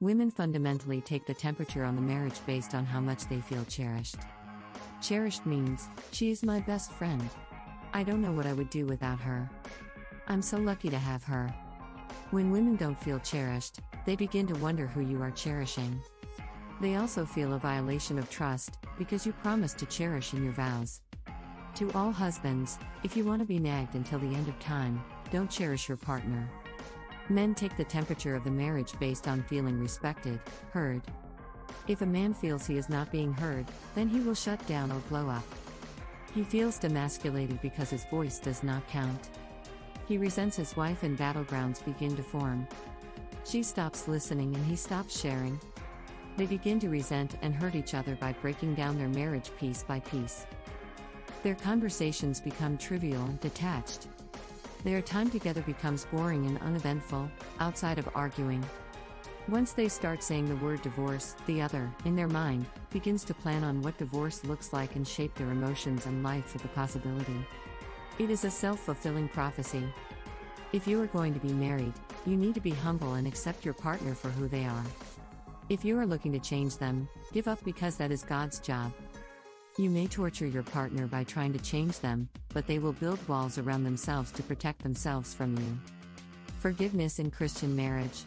Women fundamentally take the temperature on the marriage based on how much they feel cherished. Cherished means, she is my best friend. I don't know what I would do without her. I'm so lucky to have her. When women don't feel cherished, they begin to wonder who you are cherishing. They also feel a violation of trust, because you promised to cherish in your vows. To all husbands, if you want to be nagged until the end of time, don't cherish your partner. Men take the temperature of the marriage based on feeling respected, heard. If a man feels he is not being heard, then he will shut down or blow up. He feels demasculated because his voice does not count. He resents his wife and battlegrounds begin to form. She stops listening and he stops sharing. They begin to resent and hurt each other by breaking down their marriage piece by piece. Their conversations become trivial and detached. Their time together becomes boring and uneventful, outside of arguing. Once they start saying the word divorce, the other, in their mind, begins to plan on what divorce looks like and shape their emotions and life for the possibility. It is a self-fulfilling prophecy. If you are going to be married, you need to be humble and accept your partner for who they are. If you are looking to change them, give up because that is God's job. You may torture your partner by trying to change them, but they will build walls around themselves to protect themselves from you. Forgiveness in Christian marriage.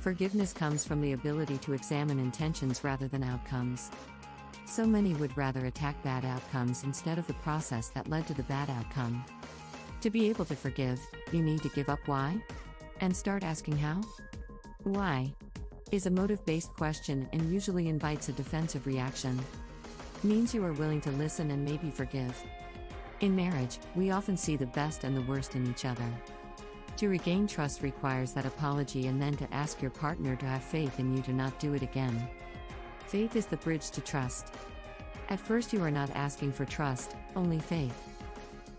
Forgiveness comes from the ability to examine intentions rather than outcomes. So many would rather attack bad outcomes instead of the process that led to the bad outcome. To be able to forgive, you need to give up why? And start asking how? Why? Is a motive-based question and usually invites a defensive reaction. Means you are willing to listen and maybe forgive. In marriage, we often see the best and the worst in each other. To regain trust requires that apology and then to ask your partner to have faith in you to not do it again. Faith is the bridge to trust. At first you are not asking for trust, only faith.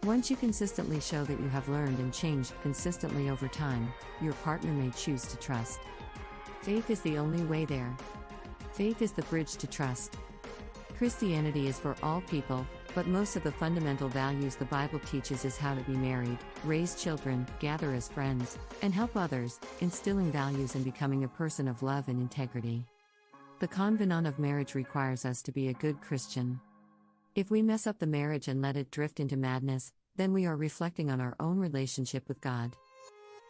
Once you consistently show that you have learned and changed consistently over time, your partner may choose to trust. Faith is the only way there. Faith is the bridge to trust. Christianity is for all people, but most of the fundamental values the Bible teaches is how to be married, raise children, gather as friends, and help others, instilling values and becoming a person of love and integrity. The covenant of marriage requires us to be a good Christian. If we mess up the marriage and let it drift into madness, then we are reflecting on our own relationship with God.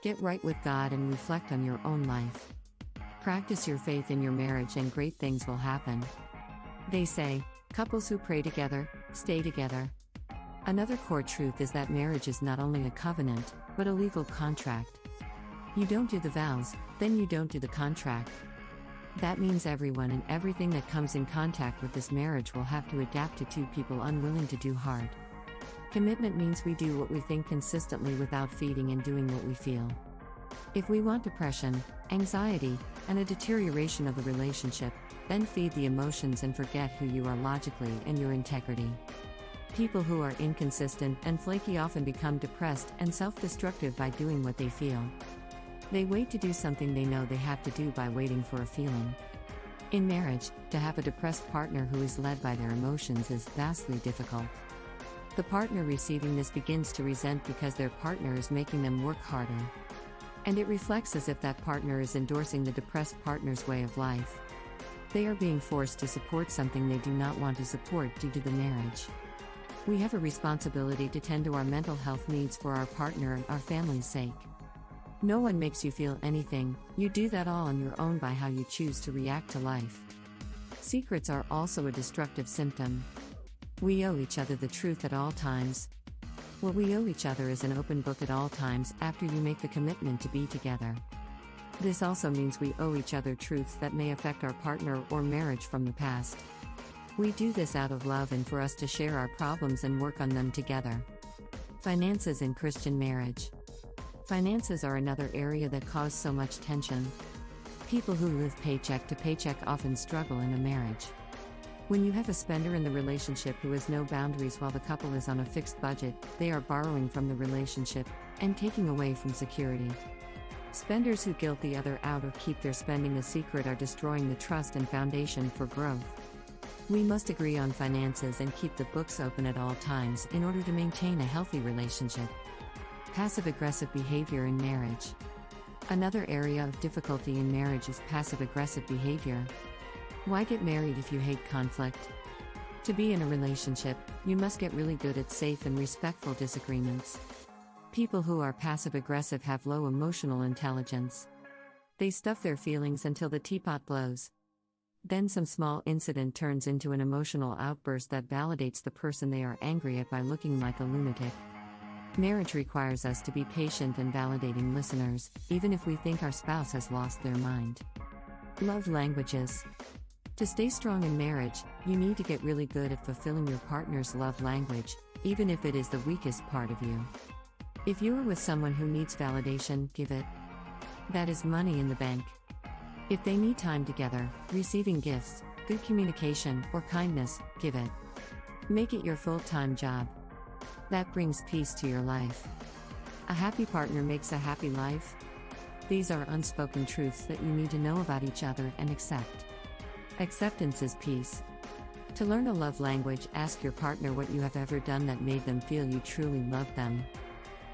Get right with God and reflect on your own life. Practice your faith in your marriage and great things will happen. They say, couples who pray together, stay together. Another core truth is that marriage is not only a covenant, but a legal contract. You don't do the vows, then you don't do the contract. That means everyone and everything that comes in contact with this marriage will have to adapt to two people unwilling to do hard. Commitment means we do what we think consistently without feeding and doing what we feel. If we want depression, anxiety, and a deterioration of the relationship, then feed the emotions and forget who you are logically and your integrity. People who are inconsistent and flaky often become depressed and self-destructive by doing what they feel. They wait to do something they know they have to do by waiting for a feeling. In marriage, to have a depressed partner who is led by their emotions is vastly difficult. The partner receiving this begins to resent because their partner is making them work harder. And it reflects as if that partner is endorsing the depressed partner's way of life. They are being forced to support something they do not want to support due to the marriage. We have a responsibility to tend to our mental health needs for our partner and our family's sake. No one makes you feel anything, you do that all on your own by how you choose to react to life. Secrets are also a destructive symptom. We owe each other the truth at all times. What we owe each other is an open book at all times after you make the commitment to be together. This also means we owe each other truths that may affect our partner or marriage from the past. We do this out of love and for us to share our problems and work on them together. Finances in Christian marriage. Finances are another area that cause so much tension. People who live paycheck to paycheck often struggle in a marriage. When you have a spender in the relationship who has no boundaries while the couple is on a fixed budget, they are borrowing from the relationship and taking away from security. Spenders who guilt the other out or keep their spending a secret are destroying the trust and foundation for growth. We must agree on finances and keep the books open at all times in order to maintain a healthy relationship. Passive-aggressive behavior in marriage. Another area of difficulty in marriage is passive-aggressive behavior. Why get married if you hate conflict? To be in a relationship, you must get really good at safe and respectful disagreements. People who are passive-aggressive have low emotional intelligence. They stuff their feelings until the teapot blows. Then some small incident turns into an emotional outburst that validates the person they are angry at by looking like a lunatic. Marriage requires us to be patient and validating listeners, even if we think our spouse has lost their mind. Love languages. To stay strong in marriage, you need to get really good at fulfilling your partner's love language, even if it is the weakest part of you. If you are with someone who needs validation, give it. That is money in the bank. If they need time together, receiving gifts, good communication, or kindness, give it. Make it your full-time job. That brings peace to your life. A happy partner makes a happy life. These are unspoken truths that you need to know about each other and accept. Acceptance is peace. To learn a love language, ask your partner what you have ever done that made them feel you truly love them.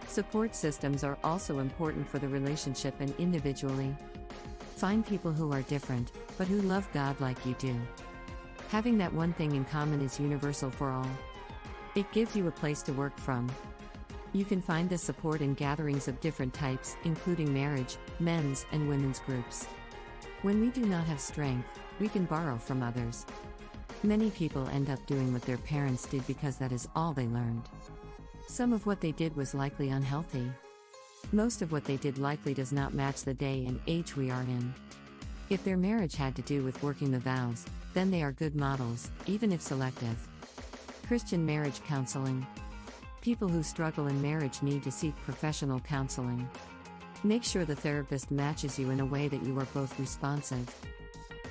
Support systems are also important for the relationship and individually. Find people who are different, but who love God like you do. Having that one thing in common is universal for all. It gives you a place to work from. You can find this support in gatherings of different types, including marriage, men's, and women's groups. When we do not have strength, we can borrow from others. Many people end up doing what their parents did because that is all they learned. Some of what they did was likely unhealthy. Most of what they did likely does not match the day and age we are in. If their marriage had to do with working the vows, then they are good models, even if selective. Christian marriage counseling. People who struggle in marriage need to seek professional counseling. Make sure the therapist matches you in a way that you are both responsive.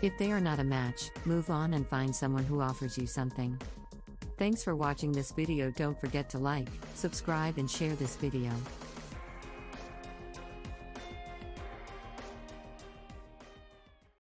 If they are not a match, move on and find someone who offers you something. Thanks for watching this video. Don't forget to like, subscribe and share this video.